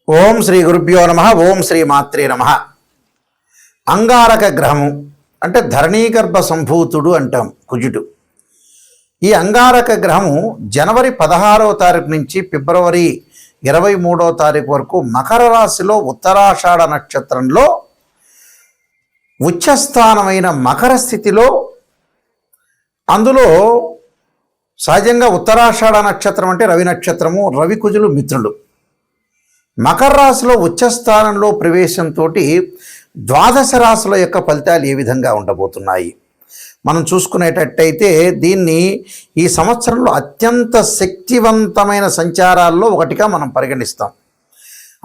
ఓం శ్రీ గురుభ్యో నమ. ఓం శ్రీ మాత్రే నమ. అంగారక గ్రహము అంటే ధరణీగర్భ సంభూతుడు అంటాం కుజుడు. ఈ అంగారక గ్రహము జనవరి 16వ తారీఖు నుంచి ఫిబ్రవరి 23వ తారీఖు వరకు మకర రాశిలో ఉత్తరాషాఢ నక్షత్రంలో ఉచ్చస్థానమైన మకర స్థితిలో, అందులో సహజంగా ఉత్తరాషాఢ నక్షత్రం అంటే రవి నక్షత్రము, రవి కుజులు మిత్రులు. మకర రాశిలో ఉచ్చస్థానంలో ప్రవేశంతో ద్వాదశ రాశుల యొక్క ఫలితాలు ఏ విధంగా ఉండబోతున్నాయి మనం చూసుకునేటట్టయితే, దీన్ని ఈ సంవత్సరంలో అత్యంత శక్తివంతమైన సంచారాల్లో ఒకటిగా మనం పరిగణిస్తాం.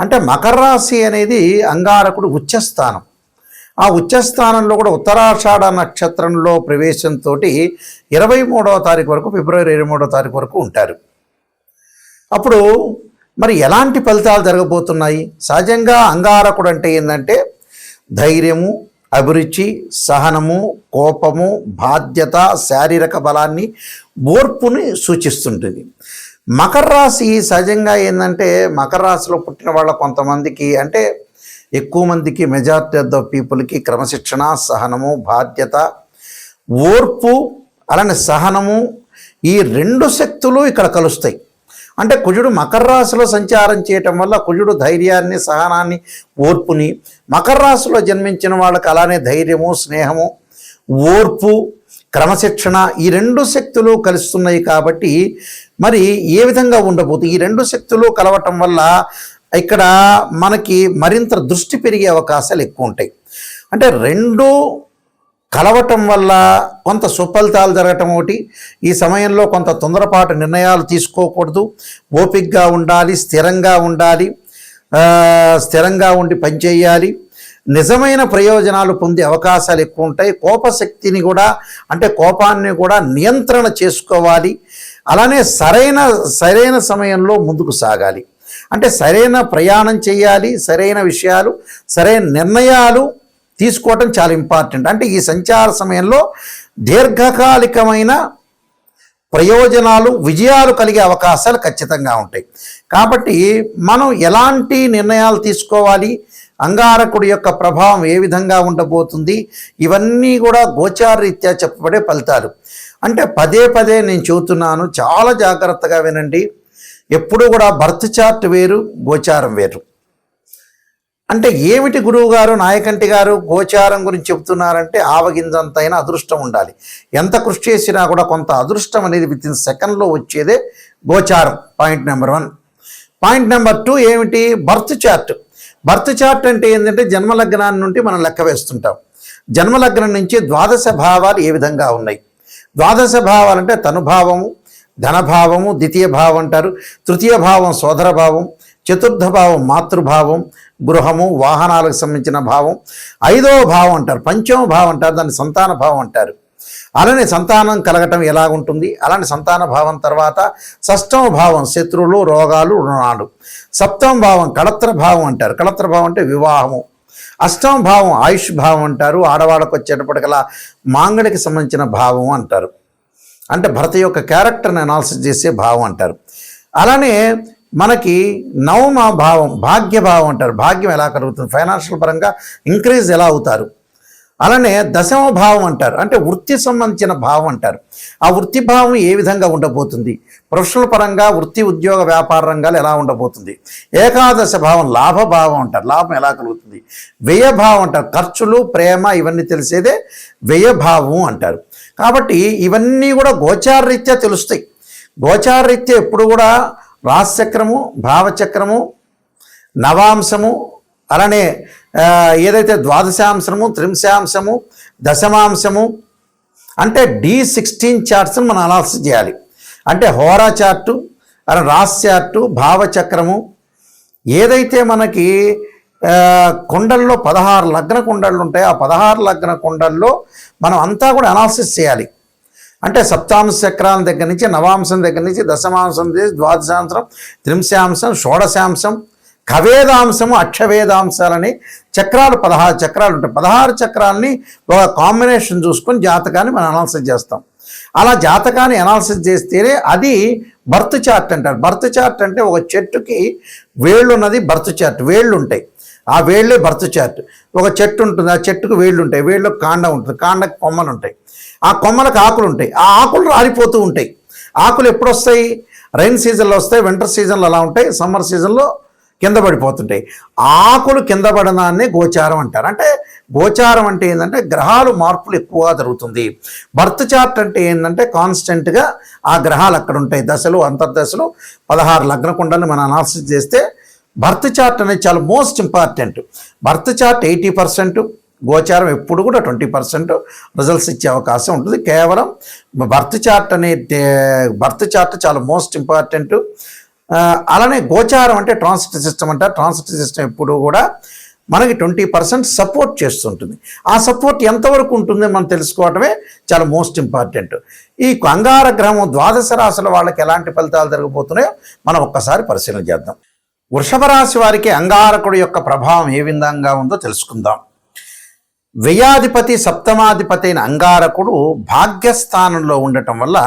అంటే మకర రాశి అనేది అంగారకుడు ఉచ్చస్థానం. ఆ ఉచ్చస్థానంలో కూడా ఉత్తరాషాఢ నక్షత్రంలో ప్రవేశంతో 23వ తారీఖు వరకు, ఫిబ్రవరి 23వ తారీఖు వరకు ఉంటారు. అప్పుడు మరి ఎలాంటి ఫలితాలు జరగబోతున్నాయి? సహజంగా అంగారకుడు అంటే ఏంటంటే ధైర్యము, అభిరుచి, సహనము, కోపము, బాధ్యత, శారీరక బలాన్ని, ఓర్పుని సూచిస్తుంటుంది. మకర రాశి సహజంగా ఏంటంటే మకర రాశిలో పుట్టిన వాళ్ళ కొంతమందికి, అంటే ఎక్కువ మందికి, మెజారిటీ ఆఫ్ ద పీపుల్కి క్రమశిక్షణ, సహనము, బాధ్యత, ఓర్పు, అలానే సహనము, ఈ రెండు శక్తులు ఇక్కడ కలుస్తాయి. అంటే కుజుడు మకర రాశిలో సంచారం చేయటం వల్ల కుజుడు ధైర్యాన్ని, సహనాన్ని, ఓర్పుని, మకర రాశిలో జన్మించిన వాళ్ళకి అలానే ధైర్యము, స్నేహము, ఓర్పు, క్రమశిక్షణ, ఈ రెండు శక్తులు కలుస్తున్నాయి. కాబట్టి మరి ఏ విధంగా ఉండబోతుంది? ఈ రెండు శక్తులు కలవటం వల్ల ఇక్కడ మనకి మరింత దృష్టి పెరిగే అవకాశాలు ఎక్కువ ఉంటాయి. అంటే రెండు కలవటం వల్ల కొంత సుఫలితాలు జరగటం ఒకటి. ఈ సమయంలో కొంత తొందరపాటు నిర్ణయాలు తీసుకోకూడదు, ఓపికగా ఉండాలి, స్థిరంగా ఉండాలి, స్థిరంగా ఉండి పనిచేయాలి. నిజమైన ప్రయోజనాలు పొందే అవకాశాలు ఎక్కువ ఉంటాయి. కోపశక్తిని కూడా, అంటే కోపాన్ని కూడా నియంత్రణ చేసుకోవాలి. అలానే సరైన సమయంలో ముందుకు సాగాలి. అంటే సరైన ప్రయాణం చేయాలి, సరైన విషయాలు, సరైన నిర్ణయాలు తీసుకోవటం చాలా ఇంపార్టెంట్. అంటే ఈ సంచార సమయంలో దీర్ఘకాలికమైన ప్రయోజనాలు, విజయాలు కలిగే అవకాశాలు ఖచ్చితంగా ఉంటాయి. కాబట్టి మనం ఎలాంటి నిర్ణయాలు తీసుకోవాలి, అంగారకుడి యొక్క ప్రభావం ఏ విధంగా ఉండబోతుంది, ఇవన్నీ కూడా గోచారరీత్యా చెప్పబడే ఫలితాలు. అంటే పదే పదే నేను చెబుతున్నాను, చాలా జాగ్రత్తగా వినండి. ఎప్పుడు కూడా బర్త్ చార్ట్ వేరు, గోచారం వేరు. అంటే ఏమిటి గురువు గారు, నాయకంటి గారు గోచారం గురించి చెబుతున్నారంటే, ఆవగింజంతైనా అదృష్టం ఉండాలి. ఎంత కృషి చేసినా కూడా కొంత అదృష్టం అనేది వితిన్ సెకండ్లో వచ్చేదే గోచారం. Point number 1. పాయింట్ నెంబర్ 2 ఏమిటి? Birth chart. బర్త్ చార్ట్ అంటే ఏంటంటే జన్మలగ్నాన్ని నుండి మనం లెక్క వేస్తుంటాం. జన్మలగ్నం నుంచి ద్వాదశ భావాలు ఏ విధంగా ఉన్నాయి. ద్వాదశ భావాలు అంటే తనుభావము, ధనభావము, ద్వితీయ భావం అంటారు, తృతీయ భావం సోదర భావం, చతుర్థ భావం మాతృభావం, గృహము, వాహనాలకు సంబంధించిన భావం, 5వ భావం అంటారు, పంచమ భావం అంటారు, దాన్ని సంతాన భావం అంటారు. అలానే సంతానం కలగటం ఎలాగుంటుంది, అలానే సంతాన భావం తర్వాత 6వ భావం శత్రువులు, రోగాలు, రుణాలు, 7వ భావం కళత్ర భావం అంటారు. కళత్ర భావం అంటే వివాహము, 8వ భావం ఆయుష్ భావం అంటారు. ఆడవాళ్ళకు వచ్చేటప్పటికలా మాంగళికి సంబంధించిన భావం అంటారు. అంటే భర్త యొక్క క్యారెక్టర్ని అనాలిసిస్ చేసే భావం అంటారు. అలానే మనకి 9వ భావం భాగ్యభావం అంటారు. భాగ్యం ఎలా కలుగుతుంది, ఫైనాన్షియల్ పరంగా ఇంక్రీజ్ ఎలా అవుతారు. అలానే 10వ భావం అంటారు, అంటే వృత్తి సంబంధించిన భావం అంటారు. ఆ వృత్తి భావం ఏ విధంగా ఉండబోతుంది, ప్రొఫెషనల్ పరంగా వృత్తి, ఉద్యోగ, వ్యాపార రంగాలు ఎలా ఉండబోతుంది. 11వ భావం లాభభావం అంటారు, లాభం ఎలా కలుగుతుంది. వ్యయభావం అంటారు, ఖర్చులు, ప్రేమ, ఇవన్నీ తెలిసేదే వ్యయభావం అంటారు. కాబట్టి ఇవన్నీ కూడా గోచారరీత్యా తెలుస్తాయి. గోచారరీత్యా ఎప్పుడు కూడా రాశిచక్రము, భావచక్రము, నవాంశము, అలానే ఏదైతే ద్వాదశాంశము, త్రింశాంశము, దశమాంశము, అంటే D16 చార్ట్స్ని మనం అనాలిసిస్ చేయాలి. అంటే హోరా చార్టు, అలా రాశి చార్టు, భావచక్రము, ఏదైతే మనకి కుండల్లో 16 లగ్న కుండళ్ళు ఉంటాయి, ఆ 16 లగ్న కుండల్లో మనం అంతా కూడా అనాలిసిస్ చేయాలి. అంటే సప్తాంశ చక్రాల దగ్గర నుంచి, నవాంశం దగ్గర నుంచి, దశమాంశం, ద్వాదశాంశం, త్రింశాంశం, షోడశాంశం, కవేదాంశము, అక్షవేదాంశాలని చక్రాలు 16 చక్రాలు ఉంటాయి. 16 చక్రాలని ఒక కాంబినేషన్ చూసుకొని జాతకాన్ని మనం అనాలిసిస్ చేస్తాం. అలా జాతకాన్ని అనాలిసిస్ చేస్తేనే అది బర్త్ చార్ట్ అంటారు. బర్త్ చార్ట్ అంటే ఒక చెట్టుకి వేళ్ళు ఉన్నది బర్త్ చార్ట్, వేళ్ళు ఉంటాయి, ఆ వేళ్ళే బర్త్ చార్ట్. ఒక చెట్టు ఉంటుంది, ఆ చెట్టుకు వేళ్ళు ఉంటాయి, వేళ్ళకు కాండం ఉంటుంది, కాండకు కొమ్మలు ఉంటాయి, ఆ కొమ్మలకు ఆకులు ఉంటాయి, ఆ ఆకులు రాలిపోతూ ఉంటాయి. ఆకులు ఎప్పుడు వస్తాయి? రైన్ సీజన్లో వస్తాయి, వింటర్ సీజన్లో అలా ఉంటాయి, సమ్మర్ సీజన్లో కింద పడిపోతుంటాయి. ఆకులు కింద పడడాన్ని గోచారం అంటారు. అంటే గోచారం అంటే ఏంటంటే గ్రహాలు మార్పులు ఎక్కువగా జరుగుతుంది. బర్త్ చార్ట్ అంటే ఏంటంటే కాన్స్టెంట్గా ఆ గ్రహాలు అక్కడ ఉంటాయి, దశలు అంతర్దశలు 16 లగ్న కుండల్ని మనం అనాలిసిస్ చేస్తే బర్త్ చార్ట్ అనేది చాలా మోస్ట్ ఇంపార్టెంట్. బర్త్ చార్ట్ 80%, గోచారం ఎప్పుడు కూడా 20% రిజల్ట్స్ ఇచ్చే అవకాశం ఉంటుంది. కేవలం బర్త్ చార్ట్ చాలా మోస్ట్ ఇంపార్టెంట్. అలానే గోచారం అంటే ట్రాన్సిట్ సిస్టమ్ అంటారు. ట్రాన్సిట్ సిస్టమ్ ఎప్పుడు కూడా మనకి 20% సపోర్ట్ చేస్తుంటుంది. ఆ సపోర్ట్ ఎంతవరకు ఉంటుందో మనం తెలుసుకోవటమే చాలా మోస్ట్ ఇంపార్టెంట్. ఈ అంగార గ్రహం ద్వాదశ రాశుల వాళ్ళకి ఎలాంటి ఫలితాలు జరగబోతున్నాయో మనం ఒక్కసారి పరిశీలన చేద్దాం. వృషభ రాశి వారికి అంగారకుడు యొక్క ప్రభావం ఏ విధంగా ఉందో తెలుసుకుందాం. వ్యయాధిపతి సప్తమాధిపతి అయిన అంగారకుడు భాగ్యస్థానంలో ఉండటం వల్ల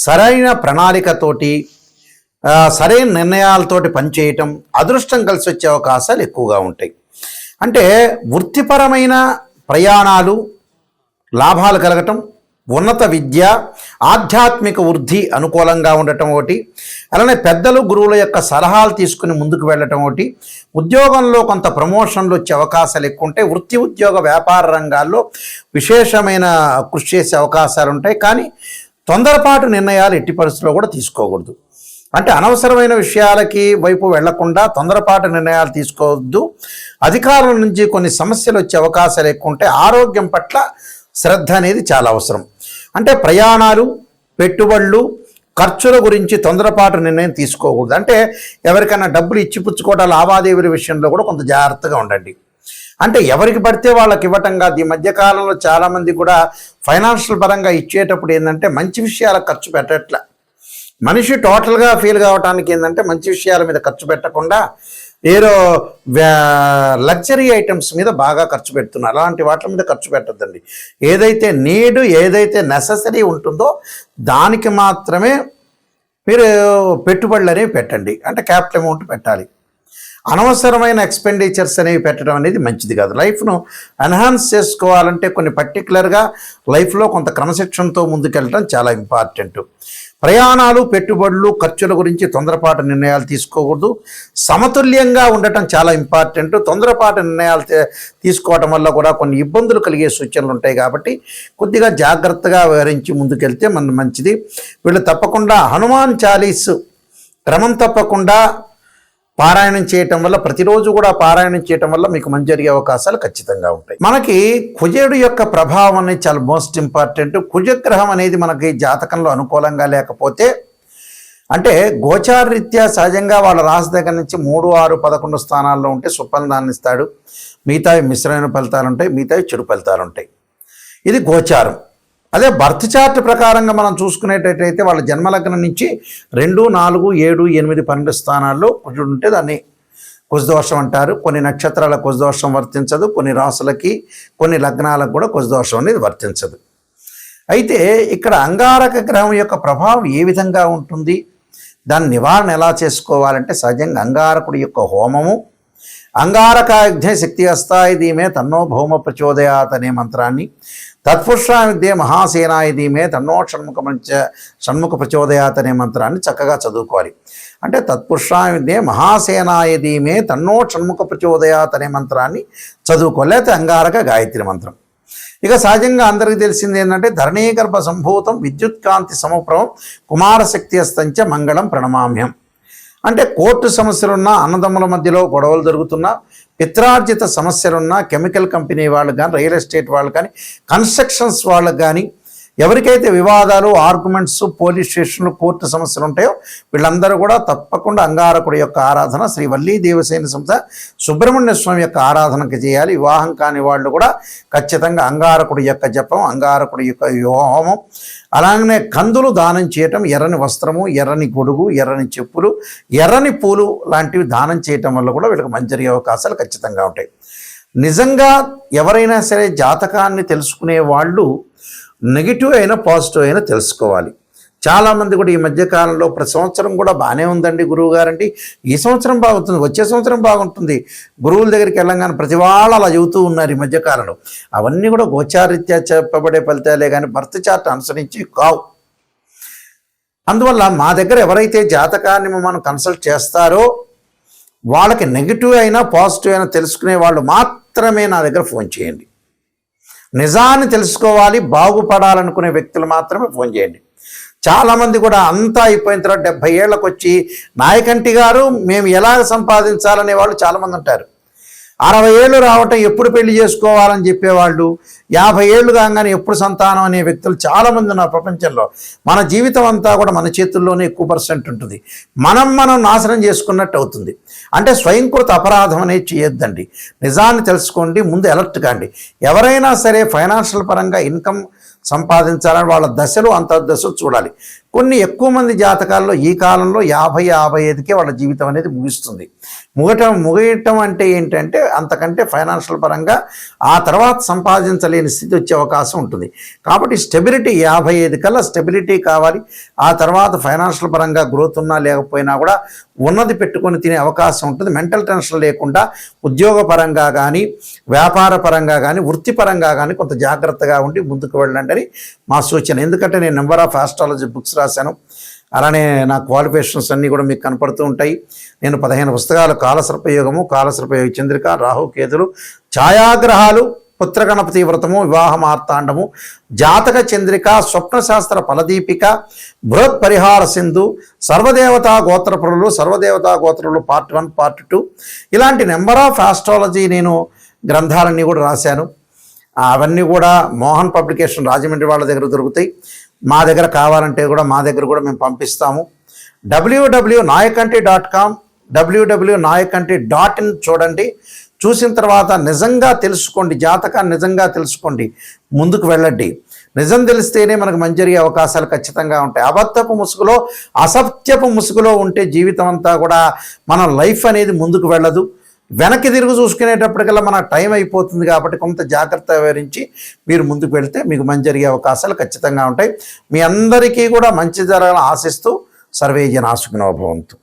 సరైన ప్రణాళికతోటి సరైన నిర్ణయాలతోటి పనిచేయటం, అదృష్టం కలిసి వచ్చే అవకాశాలు ఎక్కువగా ఉంటాయి. అంటే వృత్తిపరమైన ప్రయాణాలు, లాభాలు కలగటం, ఉన్నత విద్య, ఆధ్యాత్మిక వృద్ధి అనుకూలంగా ఉండటం ఒకటి, అలానే పెద్దలు గురువుల యొక్క సలహాలు తీసుకుని ముందుకు వెళ్ళటం ఒకటి, ఉద్యోగంలో కొంత ప్రమోషన్లు వచ్చే అవకాశాలు ఎక్కువ ఉంటాయి. వృత్తి ఉద్యోగ వ్యాపార రంగాల్లో విశేషమైన కృషి చేసే అవకాశాలు ఉంటాయి. కానీ తొందరపాటు నిర్ణయాలు ఎట్టి పరిస్థితుల్లో కూడా తీసుకోకూడదు. అంటే అనవసరమైన విషయాలకి వైపు వెళ్లకుండా తొందరపాటు నిర్ణయాలు తీసుకోవద్దు. అధికారుల నుంచి కొన్ని సమస్యలు వచ్చే అవకాశాలు ఎక్కువ ఉంటాయి. ఆరోగ్యం పట్ల శ్రద్ధ అనేది చాలా అవసరం. అంటే ప్రయాణాలు, పెట్టుబడులు, ఖర్చుల గురించి తొందరపాటు నిర్ణయం తీసుకోకూడదు. అంటే ఎవరికైనా డబ్బులు ఇచ్చిపుచ్చుకోవడం, లావాదేవీల విషయంలో కూడా కొంత జాగ్రత్తగా ఉండండి. అంటే ఎవరికి పడితే వాళ్ళకి ఇవ్వటం కాదు. ఈ మధ్యకాలంలో చాలామంది కూడా ఫైనాన్షియల్ పరంగా ఇచ్చేటప్పుడు ఏంటంటే మంచి విషయాలకు ఖర్చు పెట్టట్లే. మనిషి టోటల్గా ఫీల్ కావడానికి ఏంటంటే మంచి విషయాల మీద ఖర్చు పెట్టకుండా ఏదో లగ్జరీ ఐటమ్స్ మీద బాగా ఖర్చు పెడుతున్నారు. అలాంటి వాటి మీద ఖర్చు పెట్టద్దండి. ఏదైతే నీడ్, ఏదైతే నెససరీ ఉంటుందో దానికి మాత్రమే మీరు పెట్టుబడులు అనేవి పెట్టండి. అంటే క్యాపిటల్ అమౌంట్ పెట్టాలి. అనవసరమైన ఎక్స్పెండిచర్స్ అనేవి పెట్టడం అనేది మంచిది కాదు. లైఫ్ను ఎన్హాన్స్ చేసుకోవాలంటే కొన్ని పర్టికులర్గా లైఫ్లో కొంత క్రమశిక్షణతో ముందుకెళ్ళడం చాలా ఇంపార్టెంట్. ప్రయాణాలు, పెట్టుబడులు, ఖర్చుల గురించి తొందరపాటు నిర్ణయాలు తీసుకోకూడదు. సమతుల్యంగా ఉండటం చాలా ఇంపార్టెంట్. తొందరపాటు నిర్ణయాలు తీసుకోవటం వల్ల కూడా కొన్ని ఇబ్బందులు కలిగే సూచనలు ఉంటాయి. కాబట్టి కొద్దిగా జాగ్రత్తగా వివరించి ముందుకెళ్తే మన మంచిది. వీళ్ళు తప్పకుండా హనుమాన్ చాలీస్ క్రమం తప్పకుండా పారాయణం చేయటం వల్ల, ప్రతిరోజు కూడా పారాయణం చేయటం వల్ల మీకు మంచి జరిగే అవకాశాలు ఖచ్చితంగా ఉంటాయి. మనకి కుజుడు యొక్క ప్రభావం అనేది చాలా మోస్ట్ ఇంపార్టెంట్. కుజగ్రహం అనేది మనకి జాతకంలో అనుకూలంగా లేకపోతే, అంటే గోచారరీత్యా సహజంగా వాళ్ళ రాశి దగ్గర నుంచి 3, 6, 11 స్థానాల్లో ఉంటే సుఫలితాన్ని ఇస్తాడు. మిగతావి మిశ్రమైన ఫలితాలు ఉంటాయి, మిగతావి చెడు ఫలితాలు ఉంటాయి. ఇది గోచారం. అదే బర్త్ చార్ట్ ప్రకారంగా మనం చూసుకునేటట్టయితే వాళ్ళ జన్మలగ్నం నుంచి 2, 4, 7, 8, 12 స్థానాల్లో కుజుడు ఉంటే దాన్ని కుజదోషం అంటారు. కొన్ని నక్షత్రాల కుజదోషం వర్తించదు, కొన్ని రాసులకి, కొన్ని లగ్నాలకు కూడా కుజదోషం అనేది వర్తించదు. అయితే ఇక్కడ అంగారక గ్రహం యొక్క ప్రభావం ఏ విధంగా ఉంటుంది, దాని నివారణ ఎలా చేసుకోవాలంటే సహజంగా అంగారకుడి యొక్క హోమము, అంగారకాగ్నే శక్తి అస్తాయి ధీమే తన్నో భౌమ ప్రచోదయాత్ అనే మంత్రాన్ని, తత్పురుషా విద్యే మహాసేనాయ ధీమే తన్నో షణ్ముఖ ప్రచోదయాత్ అనే మంత్రాన్ని చక్కగా చదువుకోవాలి. అంటే తత్పురుషా విద్యే మహాసేనాయ ధీమే తన్నో షణ్ముఖ ప్రచోదయాత్ అనే మంత్రాన్ని చదువుకోవాలి. లేకపోతే అంగారక గాయత్రి మంత్రం. ఇక సహజంగా అందరికీ తెలిసింది ఏంటంటే ధరణీగర్భ సంభూతం విద్యుత్కాంతి సమప్రభం కుమారశక్తి అస్తంచ మంగళం ప్రణమామ్యం. అంటే కోర్టు సమస్యలున్నా, అన్నదమ్ముల మధ్యలో గొడవలు జరుగుతున్నా, పిత్రార్జిత సమస్యలున్నా, కెమికల్ కంపెనీ వాళ్ళు కానీ, రియల్ ఎస్టేట్ వాళ్ళు కానీ, కన్స్ట్రక్షన్స్ వాళ్ళకి కానీ, ఎవరికైతే వివాదాలు, ఆర్గ్యుమెంట్స్, పోలీస్ స్టేషన్లు, కోర్టు సమస్యలు ఉంటాయో వీళ్ళందరూ కూడా తప్పకుండా అంగారకుడి యొక్క ఆరాధన, శ్రీ వల్లీ దేవసేన సంస్థ సుబ్రహ్మణ్య స్వామి యొక్క ఆరాధనకి చేయాలి. వివాహం కాని వాళ్ళు కూడా ఖచ్చితంగా అంగారకుడి యొక్క జపం, అంగారకుడి యొక్క హోమం, అలాగనే కందులు దానం చేయటం, ఎర్రని వస్త్రము, ఎర్రని గొడుగు, ఎర్రని చెప్పులు, ఎర్రని పూలు లాంటివి దానం చేయటం వల్ల కూడా వీళ్ళకి మంచి జరిగే అవకాశాలు ఖచ్చితంగా ఉంటాయి. నిజంగా ఎవరైనా సరే జాతకాన్ని తెలుసుకునే వాళ్ళు నెగిటివ్ అయినా పాజిటివ్ అయినా తెలుసుకోవాలి. చాలామంది కూడా ఈ మధ్యకాలంలో ప్రతి సంవత్సరం కూడా బాగానే ఉందండి గురువు గారండి, ఈ సంవత్సరం బాగుంటుంది, వచ్చే సంవత్సరం బాగుంటుంది, గురువుల దగ్గరికి వెళ్ళంగానే ప్రతి వాళ్ళు అలా చెబుతూ ఉన్నారు ఈ మధ్యకాలంలో. అవన్నీ కూడా గోచారీత్యా చెప్పబడే ఫలితాలే కానీ బర్త్ చార్ట్ అనుసరించి కావు. అందువల్ల మా దగ్గర ఎవరైతే జాతకాన్ని మనం కన్సల్ట్ చేస్తారో వాళ్ళకి నెగిటివ్ అయినా పాజిటివ్ అయినా తెలుసుకునే వాళ్ళు మాత్రమే నా దగ్గర ఫోన్ చేయండి. నిజాన్ని తెలుసుకోవాలి, బాగుపడాలనుకునే వ్యక్తులు మాత్రమే ఫోన్ చేయండి. చాలామంది కూడా అంతా అయిపోయిన తర్వాత 70 ఏళ్ళకు వచ్చి నాయకంటి గారు మేము ఎలా సంపాదించాలనే వాళ్ళు చాలామంది ఉంటారు. 60 ఏళ్ళు రావటం ఎప్పుడు పెళ్లి చేసుకోవాలని చెప్పేవాళ్ళు, 50 ఏళ్ళు కాగానే ఎప్పుడు సంతానం అనే వ్యక్తులు చాలామంది ఉన్నారు ప్రపంచంలో. మన జీవితం అంతా కూడా మన చేతుల్లోనే ఎక్కువ పర్సెంట్ ఉంటుంది. మనం నాశనం చేసుకున్నట్టు అవుతుంది. అంటే స్వయంకృత అపరాధం అనేది చేయొద్దండి. నిజాన్ని తెలుసుకోండి, ముందు అలర్ట్ కాండి. ఎవరైనా సరే ఫైనాన్షియల్ పరంగా ఇన్కమ్ సంపాదించాలని వాళ్ళ దశలు అంతర్దశలు చూడాలి. కొన్ని ఎక్కువ మంది జాతకాల్లో ఈ కాలంలో 50-55కే వాళ్ళ జీవితం అనేది ముగుస్తుంది. ముగియటం అంటే ఏంటంటే అంతకంటే ఫైనాన్షియల్ పరంగా ఆ తర్వాత సంపాదించలేని స్థితి వచ్చే అవకాశం ఉంటుంది. కాబట్టి స్టెబిలిటీ 55 కల్లా స్టెబిలిటీ కావాలి. ఆ తర్వాత ఫైనాన్షియల్ పరంగా గ్రోత్ ఉన్నా లేకపోయినా కూడా ఉన్నది పెట్టుకొని తినే అవకాశం ఉంటుంది. మెంటల్ టెన్షన్ లేకుండా ఉద్యోగపరంగా కానీ వ్యాపార పరంగా కానీ వృత్తిపరంగా కానీ కొంత జాగ్రత్తగా ఉండి ముందుకు వెళ్ళండి అని మా సూచన. ఎందుకంటే నేను నెంబర్ ఆఫ్ ఆస్ట్రాలజీ బుక్స్ రాశాను, అలానే నా క్వాలిఫికేషన్స్ అన్నీ కూడా మీకు కనపడుతూ ఉంటాయి. నేను 15 పుస్తకాలు, కాలసర్పయోగము, కాలసర్పయోగ చంద్రిక, రాహుకేతులు, ఛాయాగ్రహాలు, పుత్రగణపతి వ్రతము, వివాహ మార్తాండము, జాతక చంద్రిక, స్వప్నశాస్త్ర ఫలదీపిక, బృహత్ పరిహార సింధు, సర్వదేవతా గోత్రపురులు, సర్వదేవతా గోత్రులు పార్ట్ 1 పార్ట్ 2 ఇలాంటి నెంబర్ ఆఫ్ ఆస్ట్రాలజీ నేను గ్రంథాలన్నీ కూడా రాశాను. అవన్నీ కూడా మోహన్ పబ్లికేషన్ రాజమండ్రి వాళ్ళ దగ్గర దొరుకుతాయి. మా దగ్గర కావాలంటే కూడా మా దగ్గర కూడా మేము పంపిస్తాము. www.nayakanti.com, www.nayakanti.in చూడండి. చూసిన తర్వాత నిజంగా తెలుసుకోండి, జాతకాన్ని నిజంగా తెలుసుకోండి, ముందుకు వెళ్ళండి. నిజం తెలిస్తేనే మనకు మంచి జరిగే అవకాశాలు ఖచ్చితంగా ఉంటాయి. అబద్ధపు ముసుగులో, అసత్యపు ముసుగులో ఉంటే జీవితం అంతా కూడా మన లైఫ్ అనేది ముందుకు వెళ్ళదు. వెనక్కి తిరిగి చూసుకునేటప్పటికల్లా మన టైం అయిపోతుంది. కాబట్టి కొంత జాగ్రత్త వివరించి మీరు ముందుకు వెళ్తే మీకు మంచి జరిగే అవకాశాలు ఖచ్చితంగా ఉంటాయి. మీ అందరికీ కూడా మంచి జరగాలని ఆశిస్తూ సర్వే జనా సుఖినో భవంతు.